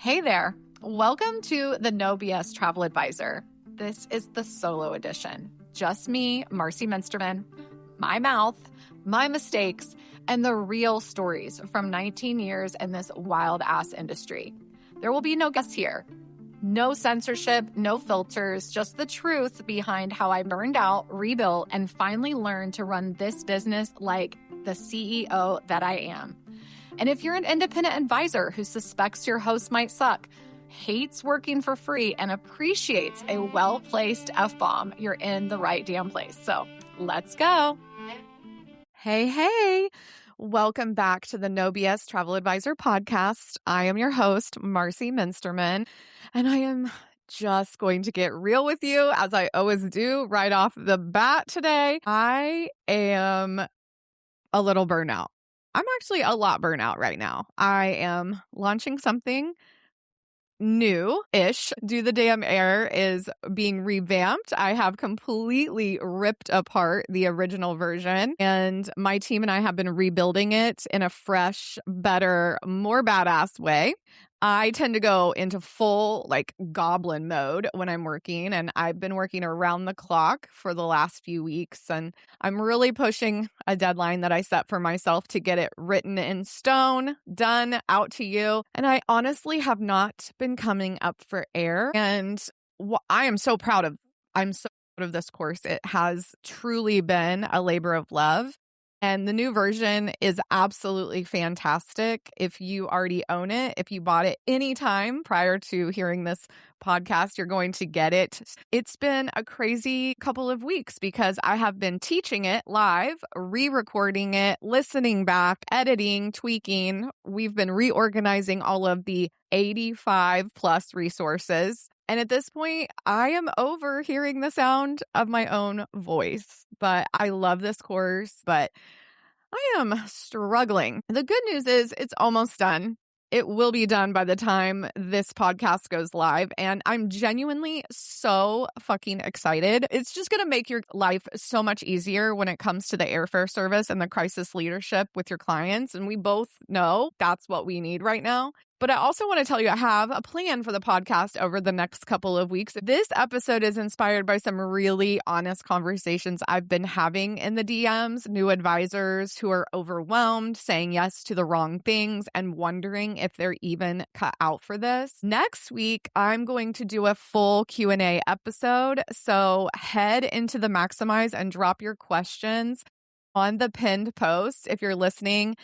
Hey there. Welcome to the No BS Travel Advisor. This is the solo edition. Just me, Marcie Muensterman, my mouth, my mistakes, and the real stories from 19 years in this wild-ass industry. There will be no guests here. No censorship, no filters, just the truth behind how I burned out, rebuilt, and finally learned to run this business like the CEO that I am. And if you're an independent advisor who suspects your host might suck, hates working for free, and appreciates a well-placed F-bomb, you're in the right damn place. So let's go. Hey. Welcome back to the No BS Travel Advisor podcast. I am your host, Marcie Muensterman, and I am just going to get real with you, as I always do right off the bat today. I am a little burnout. I'm actually a lot burnout right now. I am launching something new-ish. Do the Damn Air is being revamped. I have completely ripped apart the original version, and my team and I have been rebuilding it in a fresh, better, more badass way. I tend to go into full goblin mode when I'm working, and I've been working around the clock for the last few weeks, and I'm really pushing a deadline that I set for myself to get it written in stone, done, out to you. And I honestly have not been coming up for air, and I'm so proud of this course. It has truly been a labor of love. And the new version is absolutely fantastic. If you already own it, if you bought it anytime prior to hearing this podcast, you're going to get it. It's been a crazy couple of weeks because I have been teaching it live, re-recording it, listening back, editing, tweaking. We've been reorganizing all of the 85 plus resources. And at this point, I am over hearing the sound of my own voice. But I love this course, but I am struggling. The good news is it's almost done. It will be done by the time this podcast goes live. And I'm genuinely so fucking excited. It's just going to make your life so much easier when it comes to the airfare service and the crisis leadership with your clients. And we both know that's what we need right now. But I also want to tell you, I have a plan for the podcast over the next couple of weeks. This episode is inspired by some really honest conversations I've been having in the DMs, new advisors who are overwhelmed, saying yes to the wrong things, and wondering if they're even cut out for this. Next week, I'm going to do a full Q&A episode. So head into the Maximize and drop your questions on the pinned post if you're listening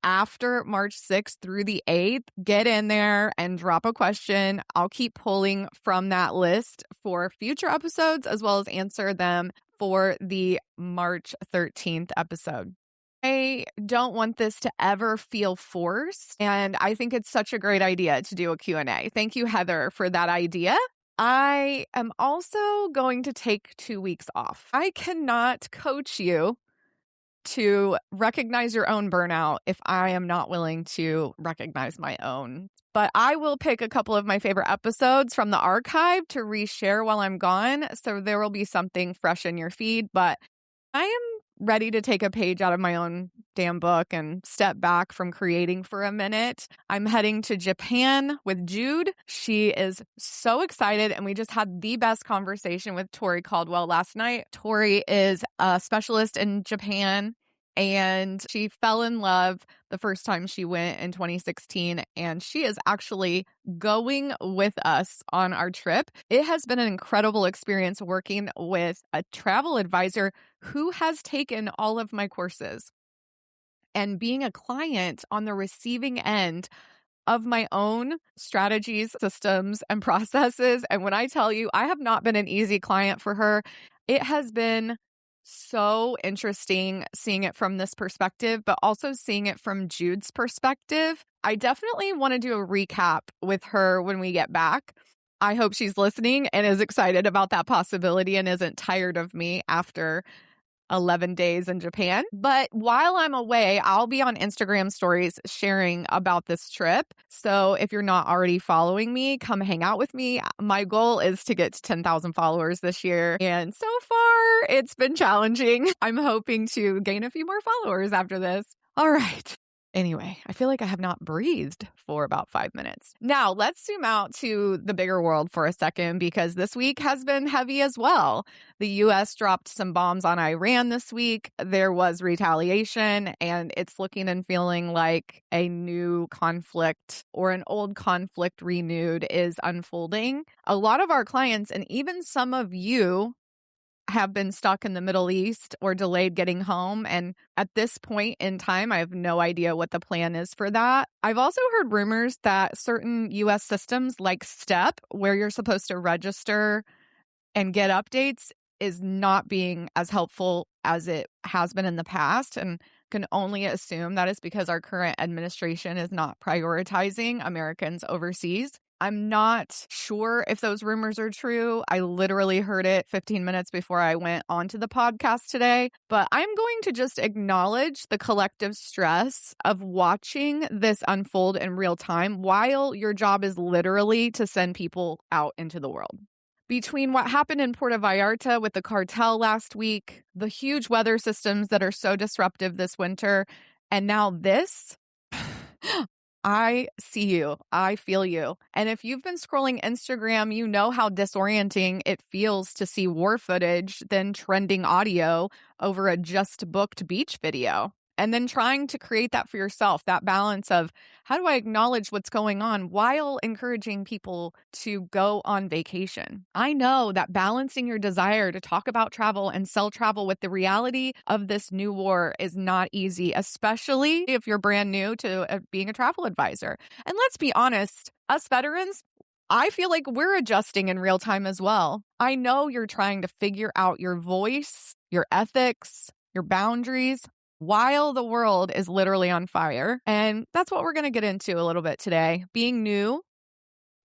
after March 6th through the 8th. Get in there and drop a question. I'll keep pulling from that list for future episodes as well as answer them for the March 13th episode. I don't want this to ever feel forced, and I think it's such a great idea to do a Q&A. Thank you, Heather, for that idea. I am also going to take 2 weeks off. I cannot coach you to recognize your own burnout if I am not willing to recognize my own. But I will pick a couple of my favorite episodes from the archive to reshare while I'm gone. So there will be something fresh in your feed. But I am ready to take a page out of my own damn book and step back from creating for a minute. I'm heading to Japan with Jude. She is so excited, and we just had the best conversation with Tori Caldwell last night. Tori is a specialist in Japan, and she fell in love the first time she went in 2016, and she is actually going with us on our trip. It has been an incredible experience working with a travel advisor who has taken all of my courses and being a client on the receiving end of my own strategies, systems, and processes. And when I tell you, I have not been an easy client for her. It has been so interesting seeing it from this perspective, but also seeing it from Jude's perspective. I definitely want to do a recap with her when we get back. I hope she's listening and is excited about that possibility and isn't tired of me after 11 days in Japan. But while I'm away, I'll be on Instagram stories sharing about this trip. So if you're not already following me, come hang out with me. My goal is to get to 10,000 followers this year. And so far, it's been challenging. I'm hoping to gain a few more followers after this. All right. Anyway, I feel like I have not breathed for about 5 minutes. Now, let's zoom out to the bigger world for a second, because this week has been heavy as well. The U.S. dropped some bombs on Iran this week. There was retaliation, and it's looking and feeling like a new conflict or an old conflict renewed is unfolding. A lot of our clients, and even some of you, have been stuck in the Middle East or delayed getting home. And at this point in time, I have no idea what the plan is for that. I've also heard rumors that certain US systems like STEP, where you're supposed to register and get updates, is not being as helpful as it has been in the past, and can only assume that is because our current administration is not prioritizing Americans overseas. I'm not sure if those rumors are true. I literally heard it 15 minutes before I went onto the podcast today, but I'm going to just acknowledge the collective stress of watching this unfold in real time while your job is literally to send people out into the world. Between what happened in Puerto Vallarta with the cartel last week, the huge weather systems that are so disruptive this winter, and now this, I see you. I feel you. And if you've been scrolling Instagram, you know how disorienting it feels to see war footage, then trending audio over a just booked beach video. And then trying to create that for yourself, that balance of how do I acknowledge what's going on while encouraging people to go on vacation? I know that balancing your desire to talk about travel and sell travel with the reality of this new war is not easy, especially if you're brand new to being a travel advisor. And let's be honest, us veterans, I feel like we're adjusting in real time as well. I know you're trying to figure out your voice, your ethics, your boundaries, while the world is literally on fire. And that's what we're going to get into a little bit today. Being new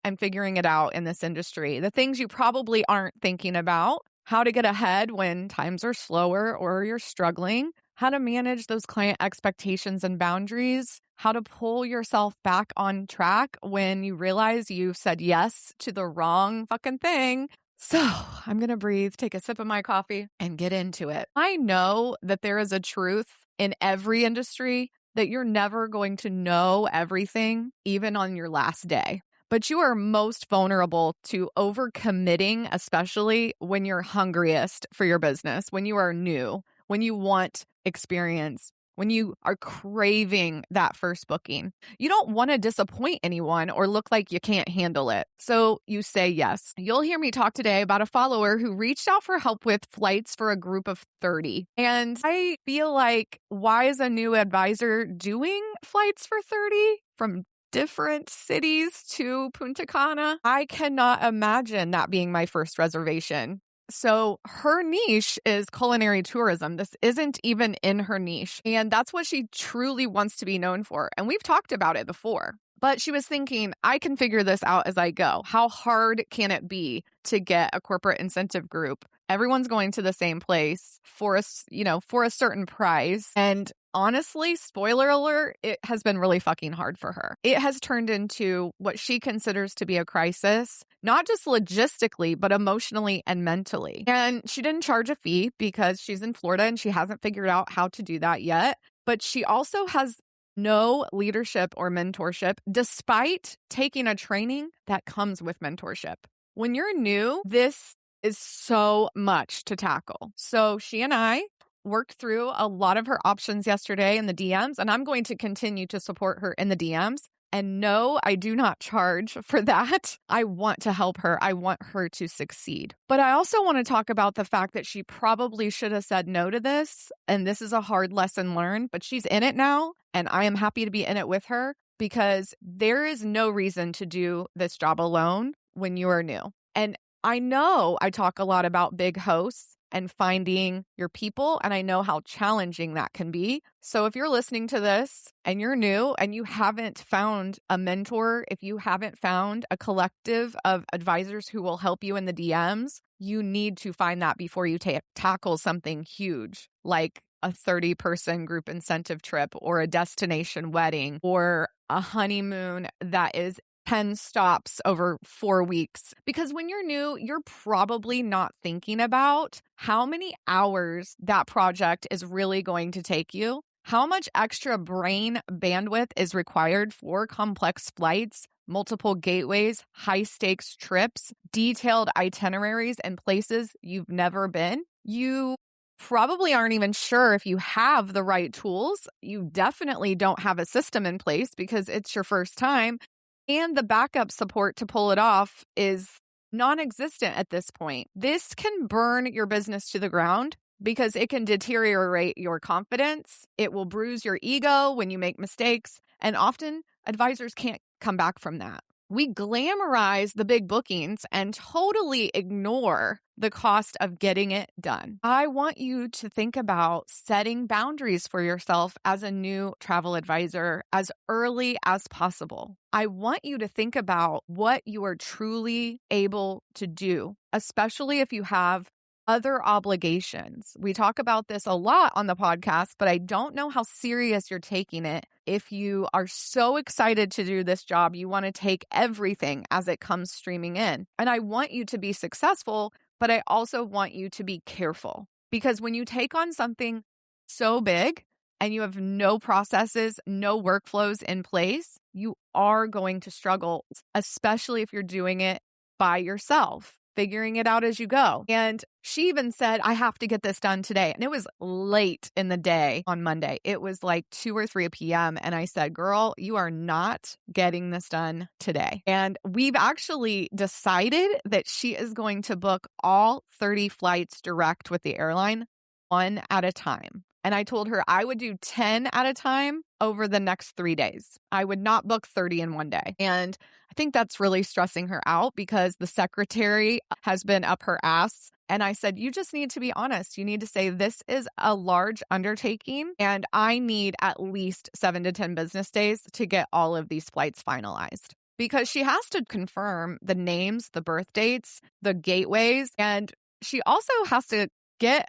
and figuring it out in this industry. The things you probably aren't thinking about, how to get ahead when times are slower or you're struggling, how to manage those client expectations and boundaries, how to pull yourself back on track when you realize you've said yes to the wrong fucking thing. So I'm going to breathe, take a sip of my coffee, and get into it. I know that there is a truth in every industry that you're never going to know everything, even on your last day. But you are most vulnerable to overcommitting, especially when you're hungriest for your business, when you are new, when you want experience, when you are craving that first booking. You don't want to disappoint anyone or look like you can't handle it. So you say yes. You'll hear me talk today about a follower who reached out for help with flights for a group of 30. And I feel like, why is a new advisor doing flights for 30 from different cities to Punta Cana? I cannot imagine that being my first reservation. So her niche is culinary tourism. This isn't even in her niche. And that's what she truly wants to be known for. And we've talked about it before. But she was thinking, I can figure this out as I go. How hard can it be to get a corporate incentive group? Everyone's going to the same place for a certain price. And honestly, spoiler alert, it has been really fucking hard for her. It has turned into what she considers to be a crisis, not just logistically, but emotionally and mentally. And she didn't charge a fee because she's in Florida and she hasn't figured out how to do that yet. But she also has no leadership or mentorship, despite taking a training that comes with mentorship. When you're new, this is so much to tackle. So she and I worked through a lot of her options yesterday in the DMs, and I'm going to continue to support her in the DMs. And no, I do not charge for that. I want to help her. I want her to succeed. But I also want to talk about the fact that she probably should have said no to this. And this is a hard lesson learned, but she's in it now. And I am happy to be in it with her, because there is no reason to do this job alone when you are new. And I know I talk a lot about big hosts and finding your people, and I know how challenging that can be. So if you're listening to this and you're new and you haven't found a mentor, if you haven't found a collective of advisors who will help you in the DMs, you need to find that before you tackle something huge like a 30-person group incentive trip or a destination wedding or a honeymoon that is 10 stops over 4 weeks. Because when you're new, you're probably not thinking about how many hours that project is really going to take you, How much extra brain bandwidth is required for complex flights, multiple gateways, high-stakes trips, detailed itineraries, and places you've never been? You probably aren't even sure if you have the right tools. You definitely don't have a system in place because it's your first time. And the backup support to pull it off is non-existent at this point. This can burn your business to the ground because it can deteriorate your confidence. It will bruise your ego when you make mistakes. And often advisors can't come back from that. We glamorize the big bookings and totally ignore the cost of getting it done. I want you to think about setting boundaries for yourself as a new travel advisor as early as possible. I want you to think about what you are truly able to do, especially if you have other obligations. We talk about this a lot on the podcast, but I don't know how serious you're taking it. If you are so excited to do this job, you want to take everything as it comes streaming in. And I want you to be successful, but I also want you to be careful, because when you take on something so big and you have no processes, no workflows in place, you are going to struggle, especially if you're doing it by yourself, figuring it out as you go. And she even said, I have to get this done today. And it was late in the day on Monday. It was like 2 or 3 p.m. And I said, girl, you are not getting this done today. And we've actually decided that she is going to book all 30 flights direct with the airline, one at a time. And I told her I would do 10 at a time over the next 3 days. I would not book 30 in one day. And I think that's really stressing her out because the secretary has been up her ass. And I said, you just need to be honest. You need to say, this is a large undertaking and I need at least 7 to 10 business days to get all of these flights finalized. Because she has to confirm the names, the birth dates, the gateways, and she also has to get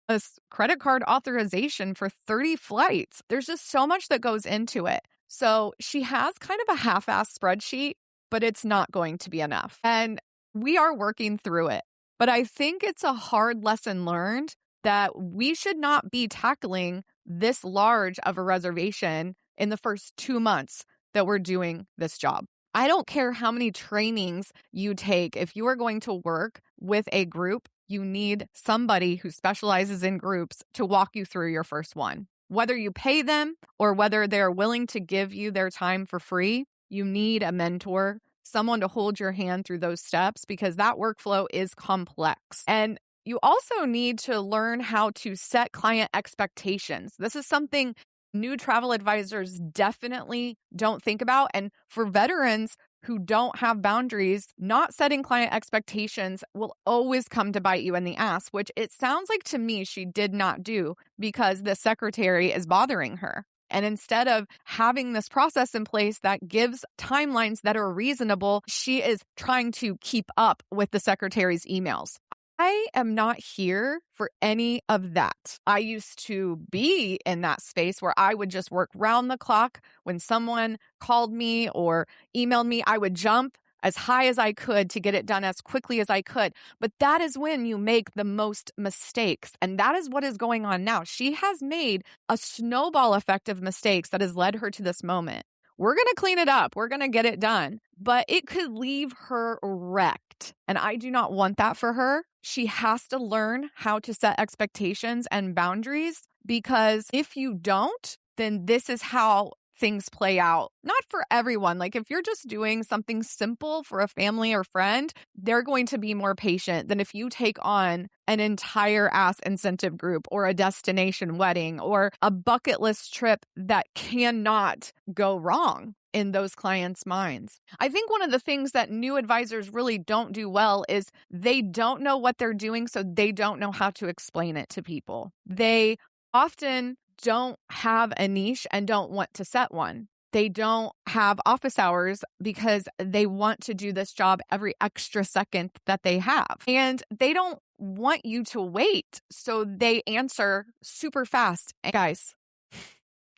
a credit card authorization for 30 flights. There's just so much that goes into it. So she has kind of a half-assed spreadsheet, but it's not going to be enough. And we are working through it. But I think it's a hard lesson learned that we should not be tackling this large of a reservation in the first 2 months that we're doing this job. I don't care how many trainings you take. If you are going to work with a group, you need somebody who specializes in groups to walk you through your first one. Whether you pay them or whether they're willing to give you their time for free, you need a mentor, someone to hold your hand through those steps because that workflow is complex. And you also need to learn how to set client expectations. This is something new travel advisors definitely don't think about. And for veterans who don't have boundaries, not setting client expectations will always come to bite you in the ass, which it sounds like to me she did not do because the secretary is bothering her. And instead of having this process in place that gives timelines that are reasonable, she is trying to keep up with the secretary's emails. I am not here for any of that. I used to be in that space where I would just work round the clock. When someone called me or emailed me, I would jump as high as I could to get it done as quickly as I could. But that is when you make the most mistakes. And that is what is going on now. She has made a snowball effect of mistakes that has led her to this moment. We're going to clean it up. We're going to get it done. But it could leave her wrecked. And I do not want that for her. She has to learn how to set expectations and boundaries, because if you don't, then this is how things play out. Not for everyone. Like if you're just doing something simple for a family or friend, they're going to be more patient than if you take on an entire ass incentive group or a destination wedding or a bucket list trip that cannot go wrong in those clients' minds. I think one of the things that new advisors really don't do well is they don't know what they're doing, so they don't know how to explain it to people. They often don't have a niche and don't want to set one. They don't have office hours because they want to do this job every extra second that they have. And they don't want you to wait, so they answer super fast. And guys,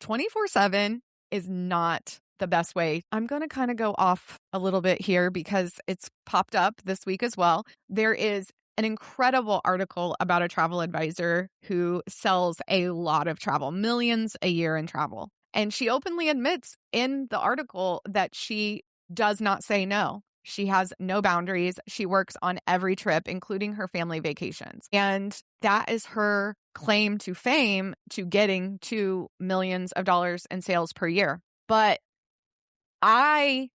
24/7 is not the best way. I'm going to kind of go off a little bit here because it's popped up this week as well. There is an incredible article about a travel advisor who sells a lot of travel, millions a year in travel. And she openly admits in the article that she does not say no. She has no boundaries. She works on every trip, including her family vacations. And that is her claim to fame, to getting to millions of dollars in sales per year. But I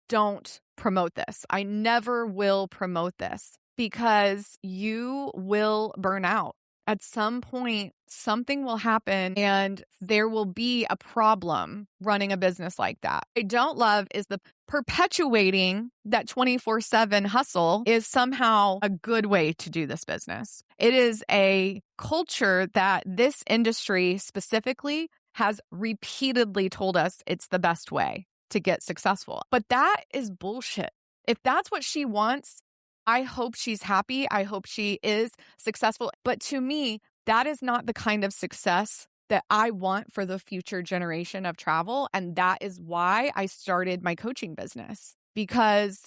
don't promote this. I never will promote this because you will burn out. At some point, something will happen and there will be a problem running a business like that. I don't love is the perpetuating that 24/7 hustle is somehow a good way to do this business. It is a culture that this industry specifically has repeatedly told us it's the best way to get successful. But that is bullshit. If that's what she wants, I hope she's happy. I hope she is successful. But to me, that is not the kind of success that I want for the future generation of travel. And that is why I started my coaching business, because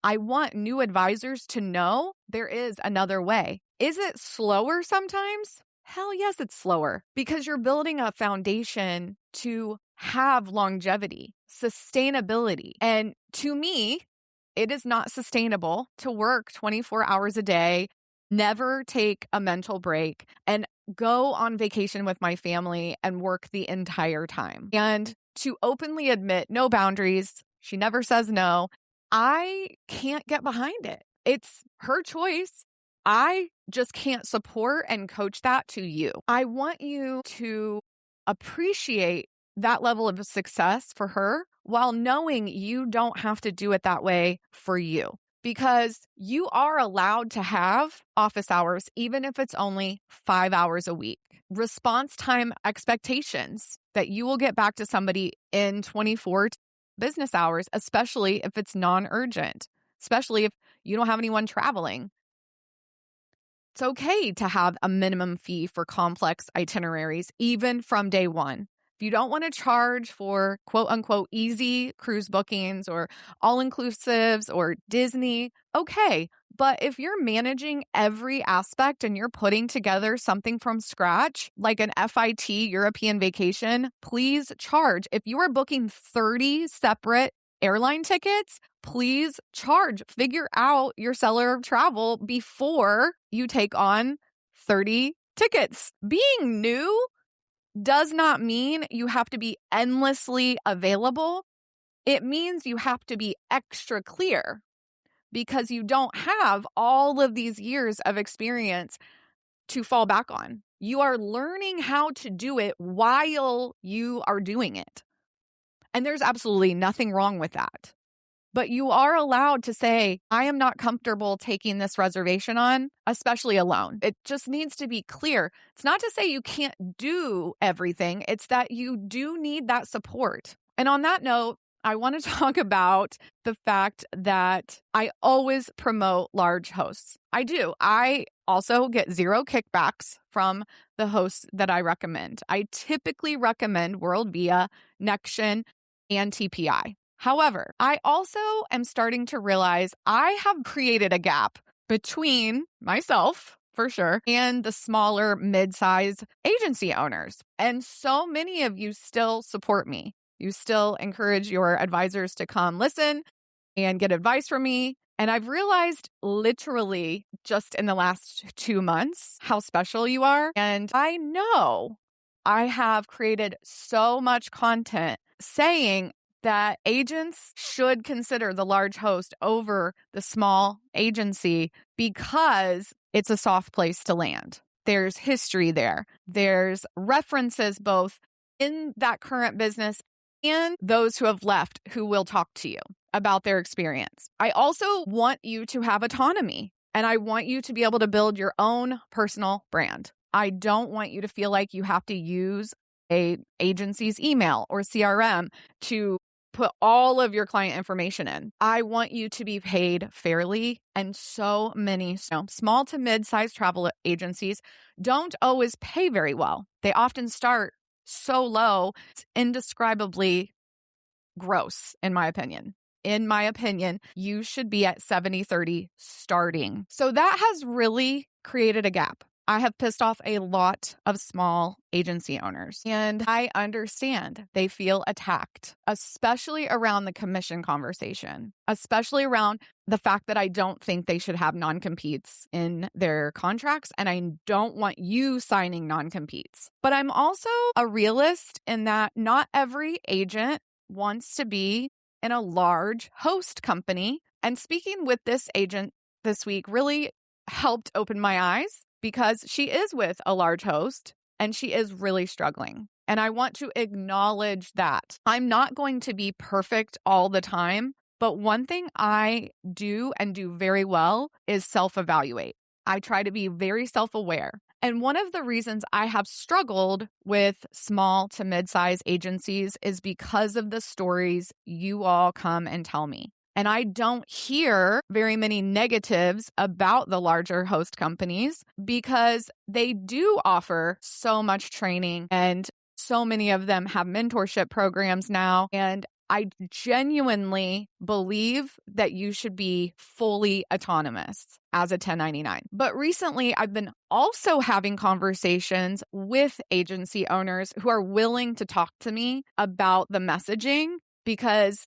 I want new advisors to know there is another way. Is it slower sometimes? Hell yes, it's slower, because you're building a foundation to have longevity, sustainability. And to me, it is not sustainable to work 24 hours a day, never take a mental break, and go on vacation with my family and work the entire time. And to openly admit no boundaries, she never says no. I can't get behind it. It's her choice. I just can't support and coach that to you. I want you to appreciate that level of success for her while knowing you don't have to do it that way for you, because you are allowed to have office hours, even if it's only 5 hours a week. Response time expectations that you will get back to somebody in 24 business hours, especially if it's non-urgent, especially if you don't have anyone traveling. It's okay to have a minimum fee for complex itineraries, even from day one. If you don't want to charge for quote unquote easy cruise bookings or all inclusives or Disney, okay. But if you're managing every aspect and you're putting together something from scratch, like an FIT European vacation, please charge. If you are booking 30 separate airline tickets, please charge. Figure out your seller of travel before you take on 30 tickets. Being new does not mean you have to be endlessly available. It means you have to be extra clear because you don't have all of these years of experience to fall back on. You are learning how to do it while you are doing it. And there's absolutely nothing wrong with that. But you are allowed to say, I am not comfortable taking this reservation on, especially alone. It just needs to be clear. It's not to say you can't do everything. It's that you do need that support. And on that note, I want to talk about the fact that I always promote large hosts. I do. I also get zero kickbacks from the hosts that I recommend. I typically recommend World Via, Nexion, and TPI. However, I also am starting to realize I have created a gap between myself, for sure, and the smaller mid-size agency owners. And so many of you still support me. You still encourage your advisors to come listen and get advice from me. And I've realized literally just in the last 2 months how special you are. And I know I have created so much content saying that agents should consider the large host over the small agency because it's a soft place to land. There's history there. There's references both in that current business and those who have left who will talk to you about their experience. I also want you to have autonomy, and I want you to be able to build your own personal brand. I don't want you to feel like you have to use a agency's email or CRM to put all of your client information in. I want you to be paid fairly. And so many small to mid-sized travel agencies don't always pay very well. They often start so low, it's indescribably gross, in my opinion. in my opinion, you should be at 70-30 starting. So that has really created a gap. I have pissed off a lot of small agency owners, and I understand they feel attacked, especially around the commission conversation, especially around the fact that I don't think they should have non-competes in their contracts, and I don't want you signing non-competes. But I'm also a realist in that not every agent wants to be in a large host company. And speaking with this agent this week really helped open my eyes, because she is with a large host and she is really struggling. And I want to acknowledge that. I'm not going to be perfect all the time, but one thing I do and do very well is self-evaluate. I try to be very self-aware. And one of the reasons I have struggled with small to mid-size agencies is because of the stories you all come and tell me. And I don't hear very many negatives about the larger host companies because they do offer so much training, and so many of them have mentorship programs now. And I genuinely believe that you should be fully autonomous as a 1099. But recently, I've been also having conversations with agency owners who are willing to talk to me about the messaging, because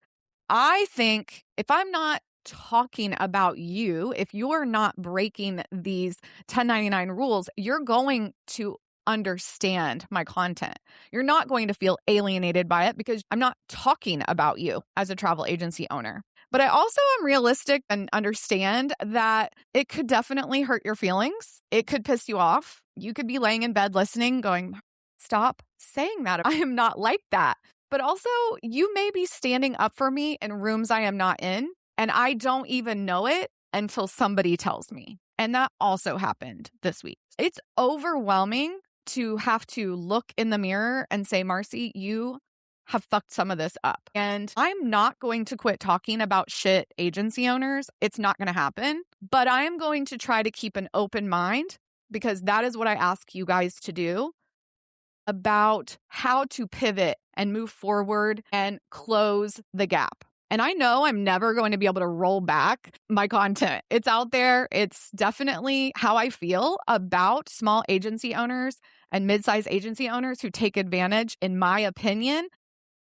I think if I'm not talking about you, if you're not breaking these 1099 rules, you're going to understand my content. You're not going to feel alienated by it because I'm not talking about you as a travel agency owner. But I also am realistic and understand that it could definitely hurt your feelings. It could piss you off. You could be laying in bed listening, going, stop saying that. I am not like that. But also, you may be standing up for me in rooms I am not in, and I don't even know it until somebody tells me. And that also happened this week. It's overwhelming to have to look in the mirror and say, Marcie, you have fucked some of this up. And I'm not going to quit talking about shit agency owners. It's not going to happen. But I am going to try to keep an open mind, because that is what I ask you guys to do, about how to pivot and move forward and close the gap. And I know I'm never going to be able to roll back my content. It's out there. It's definitely how I feel about small agency owners and mid-sized agency owners who take advantage, in my opinion,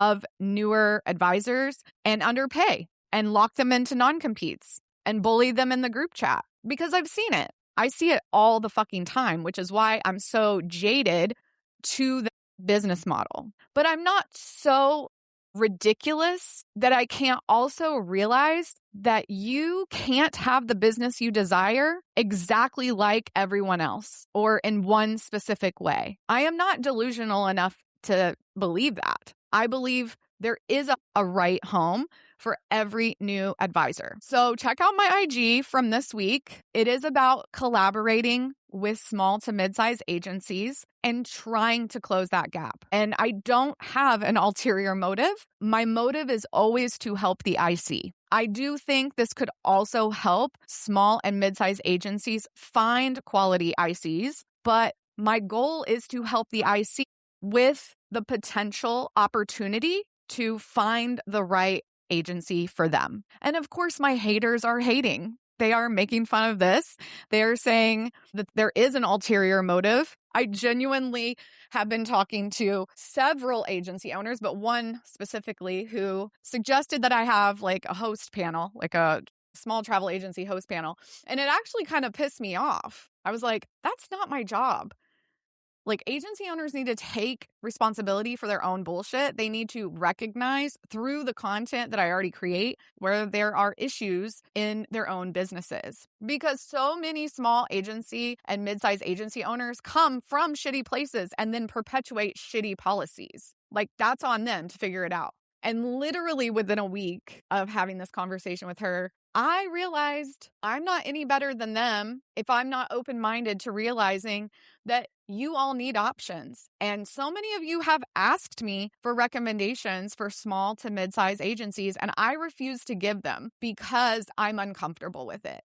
of newer advisors and underpay and lock them into non-competes and bully them in the group chat, because I've seen it. I see it all the fucking time, which is why I'm so jaded to the business model. But I'm not so ridiculous that I can't also realize that you can't have the business you desire exactly like everyone else or in one specific way. I am not delusional enough to believe that. I believe there is a right home for every new advisor. So check out my IG from this week. It is about collaborating with small to mid-sized agencies and trying to close that gap. And I don't have an ulterior motive. My motive is always to help the IC. I do think this could also help small and mid-sized agencies find quality ICs, but my goal is to help the IC with the potential opportunity to find the right agency for them. And of course, my haters are hating. They are making fun of this. They are saying that there is an ulterior motive. I genuinely have been talking to several agency owners, but one specifically who suggested that I have like a host panel, like a small travel agency host panel. And it actually kind of pissed me off. I was like, that's not my job. Like, agency owners need to take responsibility for their own bullshit. They need to recognize through the content that I already create where there are issues in their own businesses. Because so many small agency and mid-sized agency owners come from shitty places and then perpetuate shitty policies. Like, that's on them to figure it out. And literally within a week of having this conversation with her, I realized I'm not any better than them if I'm not open-minded to realizing that you all need options. And so many of you have asked me for recommendations for small to mid-sized agencies, and I refuse to give them because I'm uncomfortable with it.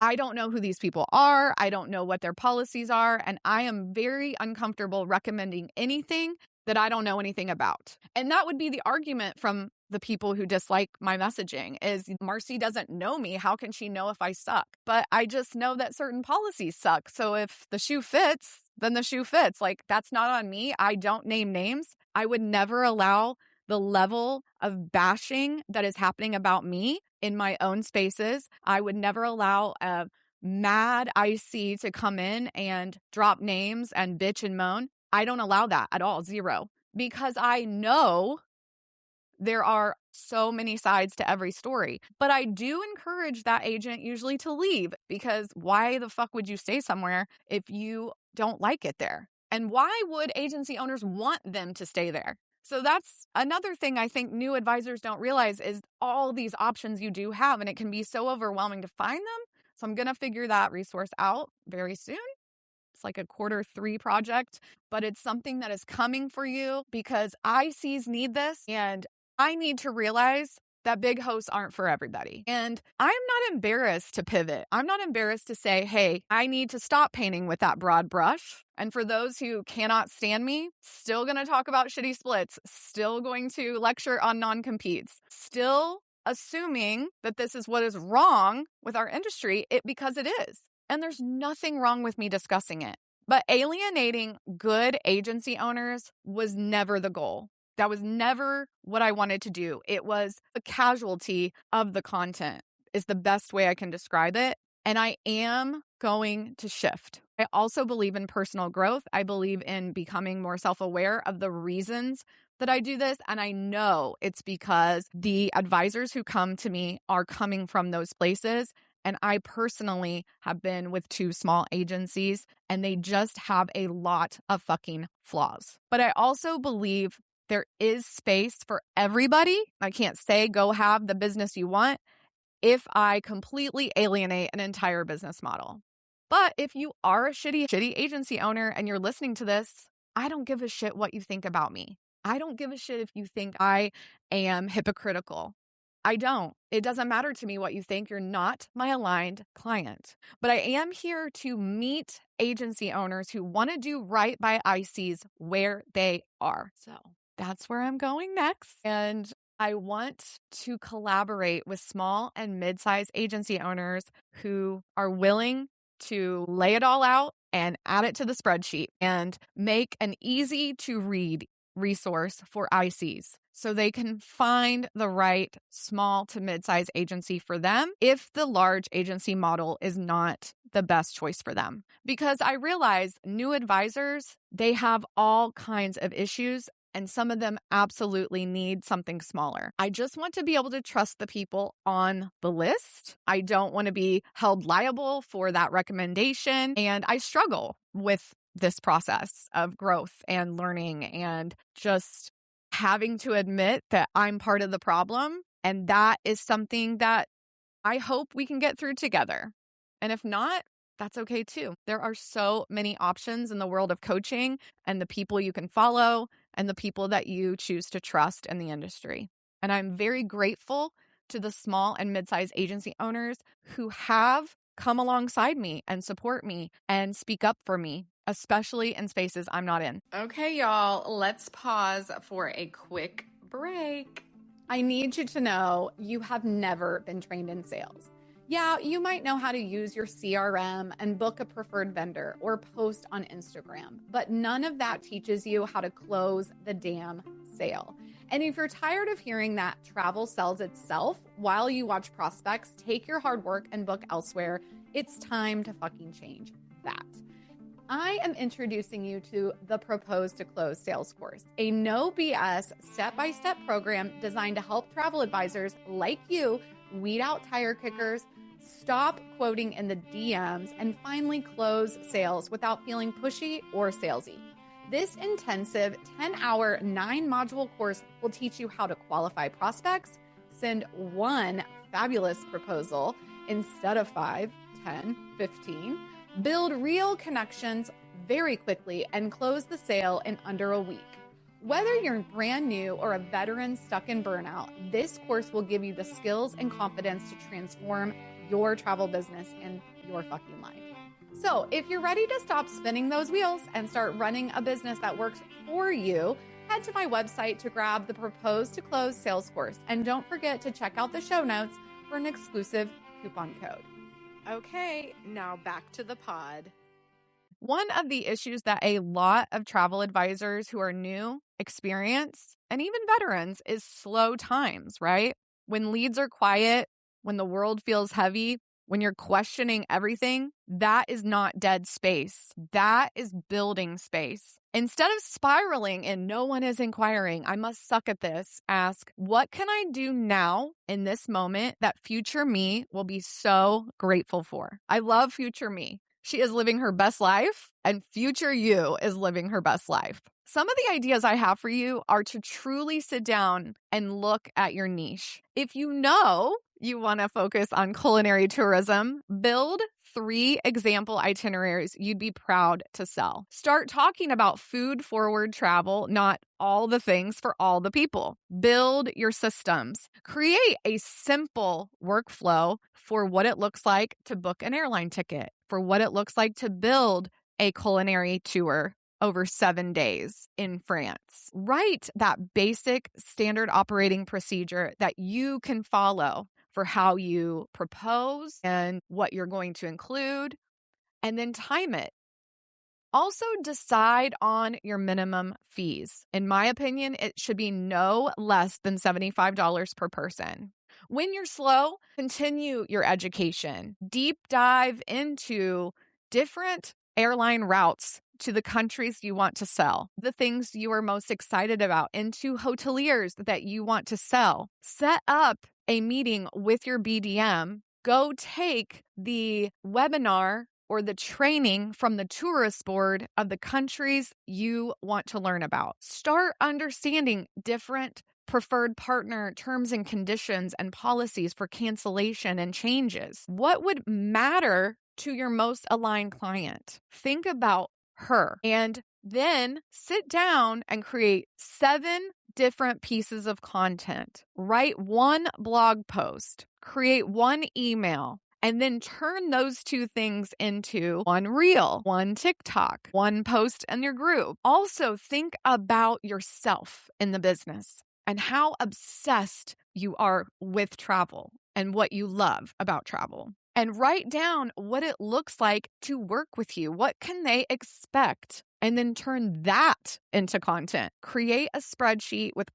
I don't know who these people are. I don't know what their policies are. And I am very uncomfortable recommending anything that I don't know anything about. And that would be the argument from the people who dislike my messaging is Marcie doesn't know me. How can she know if I suck? But I just know that certain policies suck. So if the shoe fits, then the shoe fits. Like, that's not on me. I don't name names. I would never allow the level of bashing that is happening about me in my own spaces. I would never allow a mad IC to come in and drop names and bitch and moan. I don't allow that at all. Zero. Because I know there are so many sides to every story. But I do encourage that agent usually to leave, because why the fuck would you stay somewhere if you don't like it there? And why would agency owners want them to stay there? So that's another thing I think new advisors don't realize is all these options you do have, and it can be so overwhelming to find them. So I'm going to figure that resource out very soon. It's like a Q3 project, but it's something that is coming for you because ICs need this, and I need to realize that big hosts aren't for everybody. And I'm not embarrassed to pivot. I'm not embarrassed to say, hey, I need to stop painting with that broad brush. And for those who cannot stand me, still going to talk about shitty splits, still going to lecture on non-competes, still assuming that this is what is wrong with our industry, because it is. And there's nothing wrong with me discussing it. But alienating good agency owners was never the goal. That was never what I wanted to do. It was a casualty of the content is the best way I can describe it. And I am going to shift. I also believe in personal growth. I believe in becoming more self-aware of the reasons that I do this. And I know it's because the advisors who come to me are coming from those places. And I personally have been with 2 small agencies, and they just have a lot of fucking flaws. But I also believe there is space for everybody. I can't say go have the business you want if I completely alienate an entire business model. But if you are a shitty agency owner and you're listening to this, I don't give a shit what you think about me. I don't give a shit if you think I am hypocritical. I don't. It doesn't matter to me what you think. You're not my aligned client. But I am here to meet agency owners who want to do right by ICs where they are. So that's where I'm going next. And I want to collaborate with small and mid-sized agency owners who are willing to lay it all out and add it to the spreadsheet and make an easy to read resource for ICs so they can find the right small to mid-size agency for them if the large agency model is not the best choice for them. Because I realize new advisors, they have all kinds of issues, and some of them absolutely need something smaller. I just want to be able to trust the people on the list. I don't want to be held liable for that recommendation, and I struggle with this process of growth and learning and just having to admit that I'm part of the problem. And that is something that I hope we can get through together. And if not, that's okay too. There are so many options in the world of coaching and the people you can follow and the people that you choose to trust in the industry. And I'm very grateful to the small and mid-sized agency owners who have come alongside me and support me and speak up for me, especially in spaces I'm not in. Okay, y'all, let's pause for a quick break. I need you to know you have never been trained in sales. Yeah, you might know how to use your CRM and book a preferred vendor or post on Instagram, but none of that teaches you how to close the damn sale. And if you're tired of hearing that travel sells itself while you watch prospects take your hard work and book elsewhere, it's time to fucking change that. I am introducing you to the Propose to Close sales course, a no BS step-by-step program designed to help travel advisors like you weed out tire kickers, stop quoting in the DMs, and finally close sales without feeling pushy or salesy. This intensive 10-hour, 9-module course will teach you how to qualify prospects, send one fabulous proposal instead of 5, 10, 15, build real connections very quickly, and close the sale in under a week. Whether you're brand new or a veteran stuck in burnout, this course will give you the skills and confidence to transform your travel business and your fucking life. So if you're ready to stop spinning those wheels and start running a business that works for you, Head to my website to grab the Propose to Close sales course. And don't forget to check out the show notes for an exclusive coupon code. Okay, now back to the pod. One of the issues that a lot of travel advisors who are new, experienced, and even veterans is slow times, right? When leads are quiet, when the world feels heavy, when you're questioning everything, that is not dead space. That is building space. Instead of spiraling and no one is inquiring, I must suck at this, ask, what can I do now in this moment that future me will be so grateful for? I love future me. She is living her best life, and future you is living her best life. Some of the ideas I have for you are to truly sit down and look at your niche. If you know you want to focus on culinary tourism, build 3 example itineraries you'd be proud to sell. Start talking about food-forward travel, not all the things for all the people. Build your systems. Create a simple workflow for what it looks like to book an airline ticket, for what it looks like to build a culinary tour over 7 days in France. Write that basic standard operating procedure that you can follow for how you propose and what you're going to include, and then time it. Also, decide on your minimum fees. In my opinion, it should be no less than $75 per person. When you're slow, continue your education. Deep dive into different airline routes to the countries you want to sell, the things you are most excited about, into hoteliers that you want to sell. Set up a meeting with your BDM. Go take the webinar or the training from the tourist board of the countries you want to learn about. Start understanding different preferred partner terms and conditions and policies for cancellation and changes. What would matter to your most aligned client? Think about her, and then sit down and create 7 different pieces of content. Write 1 blog post, create 1 email, and then turn those 2 things into 1 reel, 1 TikTok, 1 post in your group. Also, think about yourself in the business and how obsessed you are with travel and what you love about travel. And write down what it looks like to work with you. What can they expect? And then turn that into content. Create a spreadsheet with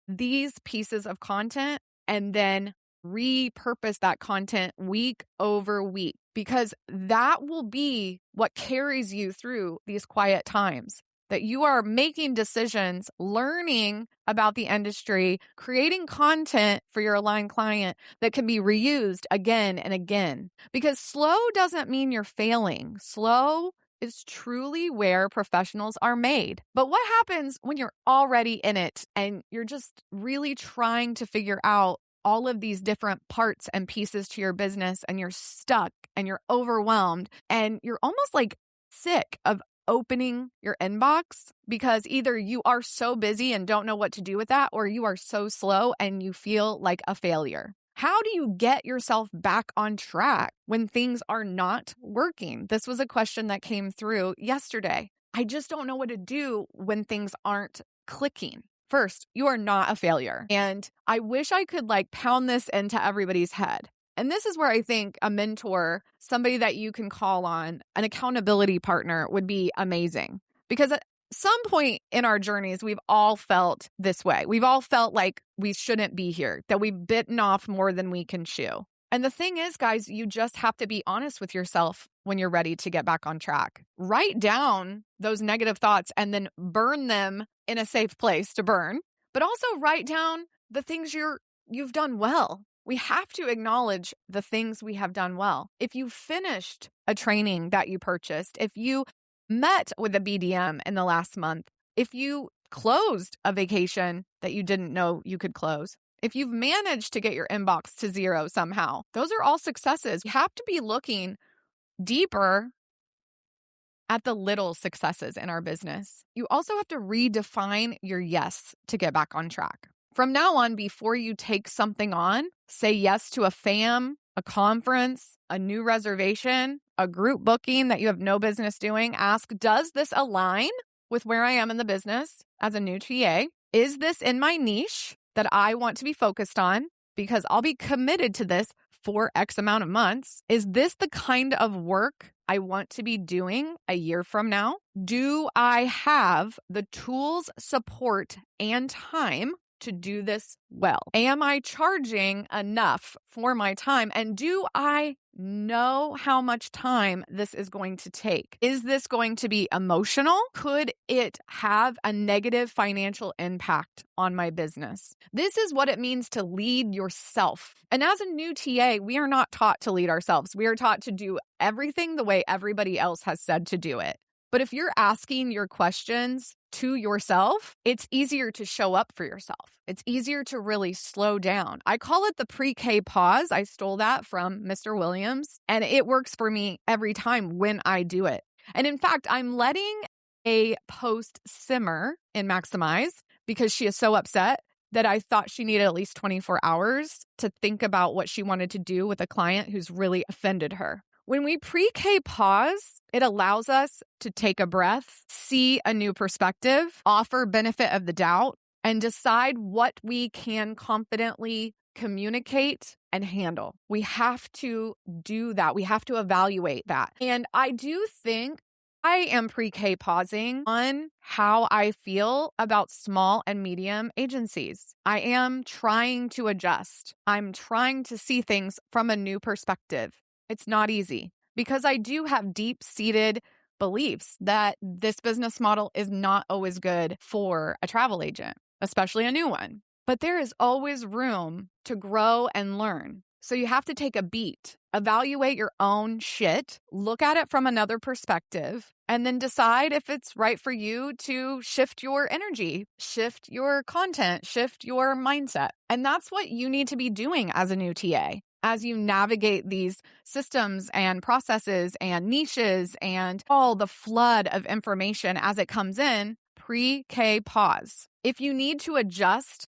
these pieces of content and then repurpose that content week over week, because that will be what carries you through these quiet times. That you are making decisions, learning about the industry, creating content for your aligned client that can be reused again and again. Because slow doesn't mean you're failing. Slow is truly where professionals are made. But what happens when you're already in it and you're just really trying to figure out all of these different parts and pieces to your business, and you're stuck and you're overwhelmed and you're almost like sick of opening your inbox because either you are so busy and don't know what to do with that, or you are so slow and you feel like a failure? How do you get yourself back on track when things are not working? This was a question that came through yesterday. I just don't know what to do when things aren't clicking. First, you are not a failure. And I wish I could pound this into everybody's head. And this is where I think a mentor, somebody that you can call on, an accountability partner would be amazing. Because at some point in our journeys, we've all felt this way. We've all felt like we shouldn't be here, that we've bitten off more than we can chew. And the thing is, guys, you just have to be honest with yourself when you're ready to get back on track. Write down those negative thoughts and then burn them in a safe place to burn. But also write down the things you've done well. We have to acknowledge the things we have done well. If you finished a training that you purchased, if you met with a BDM in the last month, if you closed a vacation that you didn't know you could close, if you've managed to get your inbox to 0 somehow, those are all successes. You have to be looking deeper at the little successes in our business. You also have to redefine your yes to get back on track. From now on, before you take something on, say yes to a FAM, a conference, a new reservation, a group booking that you have no business doing. Ask, does this align with where I am in the business as a new TA. Is this in my niche that I want to be focused on? Because I'll be committed to this for X amount of months. Is this the kind of work I want to be doing a year from now? Do I have the tools, support, and time to do this well? Am I charging enough for my time? And do I know how much time this is going to take? Is this going to be emotional? Could it have a negative financial impact on my business? This is what it means to lead yourself. And as a new TA, we are not taught to lead ourselves. We are taught to do everything the way everybody else has said to do it. But if you're asking your questions to yourself, it's easier to show up for yourself. It's easier to really slow down. I call it the pre-K pause. I stole that from Mr. Williams, and it works for me every time when I do it. And in fact, I'm letting a post simmer in Maximize because she is so upset that I thought she needed at least 24 hours to think about what she wanted to do with a client who's really offended her. When we pre-K pause, it allows us to take a breath, see a new perspective, offer benefit of the doubt, and decide what we can confidently communicate and handle. We have to do that. We have to evaluate that. And I do think I am pre-K pausing on how I feel about small and medium agencies. I am trying to adjust. I'm trying to see things from a new perspective. It's not easy because I do have deep-seated beliefs that this business model is not always good for a travel agent, especially a new one. But there is always room to grow and learn. So you have to take a beat, evaluate your own shit, look at it from another perspective, and then decide if it's right for you to shift your energy, shift your content, shift your mindset. And that's what you need to be doing as a new TA. As you navigate these systems and processes and niches and all the flood of information as it comes in, pre-K pause. If you need to adjust,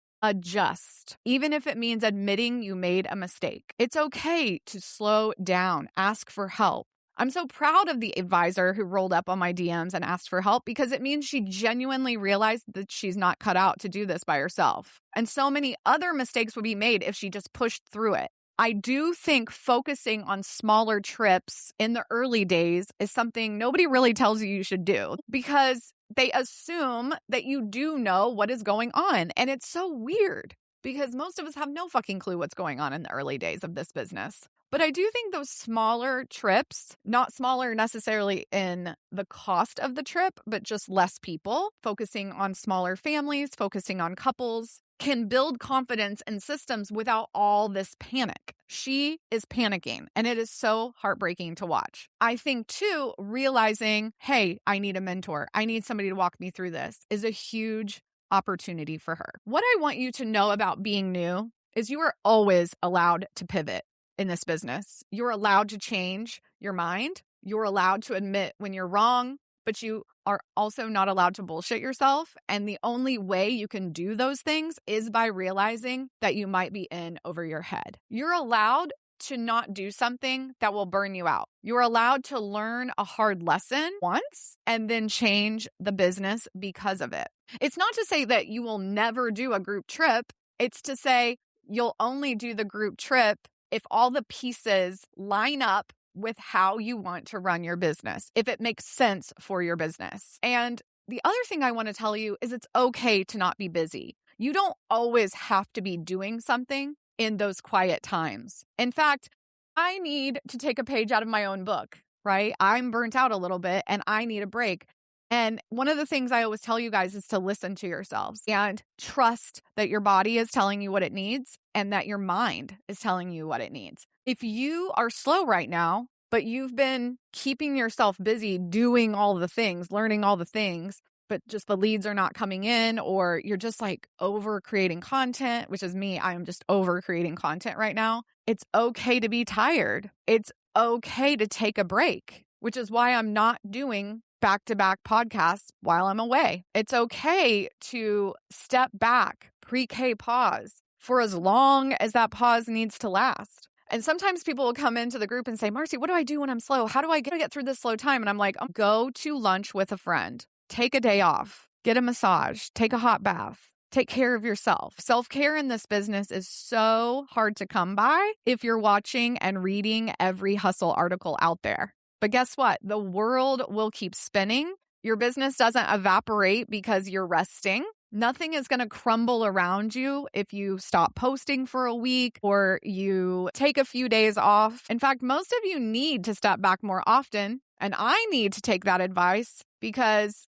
even if it means admitting you made a mistake. It's okay to slow down, ask for help. I'm so proud of the advisor who rolled up on my DMs and asked for help because it means she genuinely realized that she's not cut out to do this by herself. And so many other mistakes would be made if she just pushed through it. I do think focusing on smaller trips in the early days is something nobody really tells you should do because they assume that you do know what is going on. And it's so weird because most of us have no fucking clue what's going on in the early days of this business. But I do think those smaller trips, not smaller necessarily in the cost of the trip, but just less people, focusing on smaller families, focusing on couples, can build confidence in systems without all this panic. She is panicking, and it is so heartbreaking to watch. I think, too, realizing, hey, I need a mentor. I need somebody to walk me through this is a huge opportunity for her. What I want you to know about being new is you are always allowed to pivot in this business. You're allowed to change your mind. You're allowed to admit when you're wrong, but you are also not allowed to bullshit yourself. And the only way you can do those things is by realizing that you might be in over your head. You're allowed to not do something that will burn you out. You're allowed to learn a hard lesson once and then change the business because of it. It's not to say that you will never do a group trip. It's to say you'll only do the group trip if all the pieces line up with how you want to run your business, if it makes sense for your business. And the other thing I want to tell you is it's okay to not be busy. You don't always have to be doing something in those quiet times. In fact, I need to take a page out of my own book, right? I'm burnt out a little bit and I need a break. And one of the things I always tell you guys is to listen to yourselves and trust that your body is telling you what it needs and that your mind is telling you what it needs. If you are slow right now, but you've been keeping yourself busy doing all the things, learning all the things, but just the leads are not coming in, or you're just like over creating content, which is me. I am just over creating content right now. It's okay to be tired. It's okay to take a break, which is why I'm not doing back-to-back podcasts while I'm away. It's okay to step back, pre-K pause for as long as that pause needs to last. And sometimes people will come into the group and say, Marcie, what do I do when I'm slow? How do I get through this slow time? And I'm like, go to lunch with a friend. take a day off, get a massage, take a hot bath. Take care of yourself. Self-care in this business is so hard to come by if you're watching and reading every hustle article out there. But guess what? The world will keep spinning. Your business doesn't evaporate because you're resting. Nothing is going to crumble around you if you stop posting for a week or you take a few days off. In fact, most of you need to step back more often. And I need to take that advice because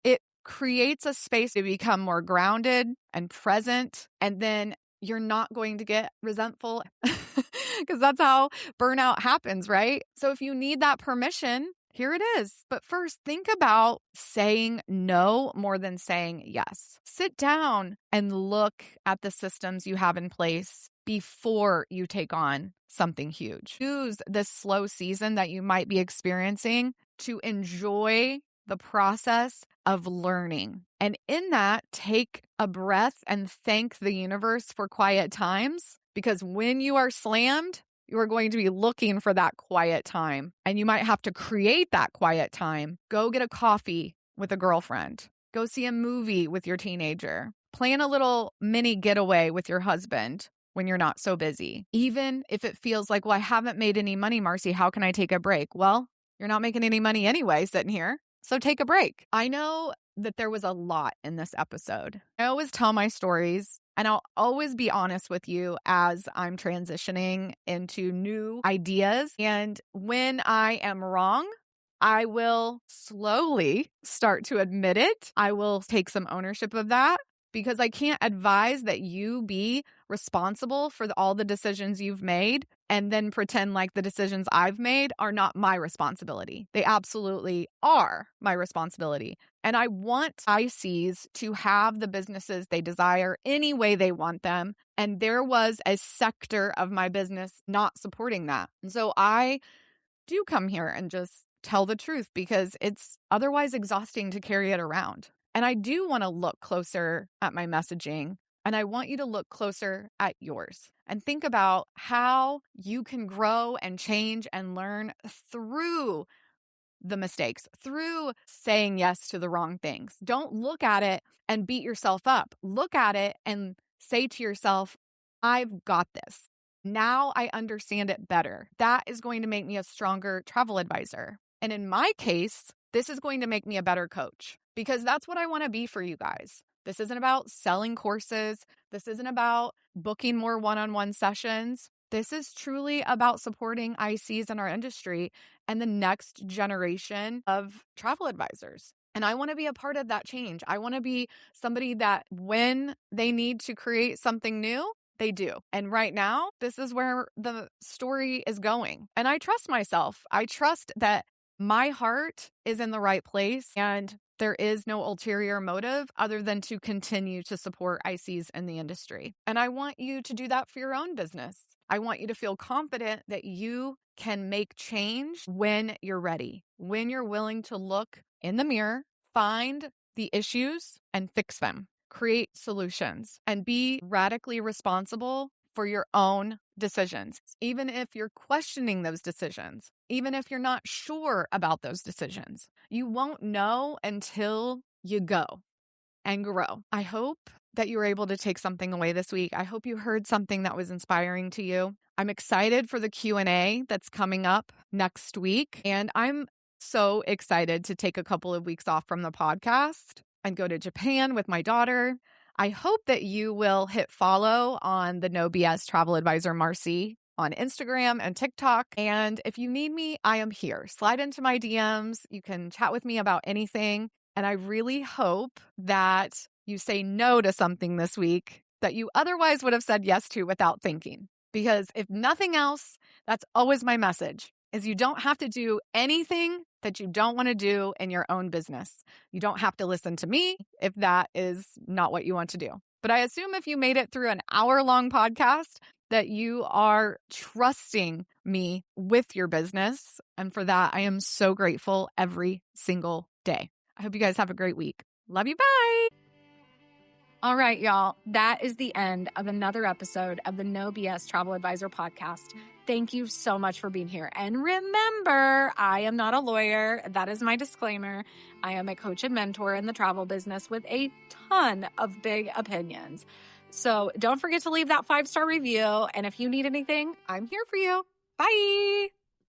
it creates a space to become more grounded and present. And then you're not going to get resentful because that's how burnout happens, right? So if you need that permission, here it is. But first, think about saying no more than saying yes. Sit down and look at the systems you have in place before you take on something huge. Use this slow season that you might be experiencing to enjoy the process of learning. And in that, take a breath and thank the universe for quiet times, because when you are slammed, you are going to be looking for that quiet time, and you might have to create that quiet time. Go get a coffee with a girlfriend. Go see a movie with your teenager. Plan a little mini getaway with your husband when you're not so busy. Even if it feels like, well, I haven't made any money, Marcie, how can I take a break? Well, you're not making any money anyway sitting here. So take a break. I know that there was a lot in this episode. I always tell my stories, and I'll always be honest with you as I'm transitioning into new ideas. And when I am wrong, I will slowly start to admit it. I will take some ownership of that, because I can't advise that you be responsible for all the decisions you've made and then pretend like the decisions I've made are not my responsibility. They absolutely are my responsibility. And I want ICs to have the businesses they desire any way they want them. And there was a sector of my business not supporting that. And so I do come here and just tell the truth, because it's otherwise exhausting to carry it around. And I do want to look closer at my messaging, and I want you to look closer at yours and think about how you can grow and change and learn through the mistakes, through saying yes to the wrong things. Don't look at it and beat yourself up. Look at it and say to yourself, I've got this. Now I understand it better. That is going to make me a stronger travel advisor. And in my case, this is going to make me a better coach, because that's what I want to be for you guys. This isn't about selling courses. This isn't about booking more one-on-one sessions. This is truly about supporting ICs in our industry and the next generation of travel advisors. And I want to be a part of that change. I want to be somebody that when they need to create something new, they do. And right now, this is where the story is going. And I trust myself. I trust that my heart is in the right place, and there is no ulterior motive other than to continue to support ICs in the industry. And I want you to do that for your own business. I want you to feel confident that you can make change when you're ready, when you're willing to look in the mirror, find the issues and fix them, create solutions, and be radically responsible for your own decisions, even if you're questioning those decisions, even if you're not sure about those decisions. You won't know until you go and grow. I hope that you were able to take something away this week. I hope you heard something that was inspiring to you. I'm excited for the Q&A that's coming up next week, and I'm so excited to take a couple of weeks off from the podcast and go to Japan with my daughter. I hope that you will hit follow on the No BS Travel Advisor Marcie on Instagram and TikTok. And if you need me, I am here. Slide into my DMs. You can chat with me about anything. And I really hope that you say no to something this week that you otherwise would have said yes to without thinking. Because if nothing else, that's always my message, is you don't have to do anything that you don't want to do in your own business. You don't have to listen to me if that is not what you want to do. But I assume if you made it through an hour-long podcast, that you are trusting me with your business. And for that, I am so grateful every single day. I hope you guys have a great week. Love you. Bye. All right, y'all. That is the end of another episode of the No BS Travel Advisor podcast. Thank you so much for being here. And remember, I am not a lawyer. That is my disclaimer. I am a coach and mentor in the travel business with a ton of big opinions. So don't forget to leave that 5-star review. And if you need anything, I'm here for you. Bye.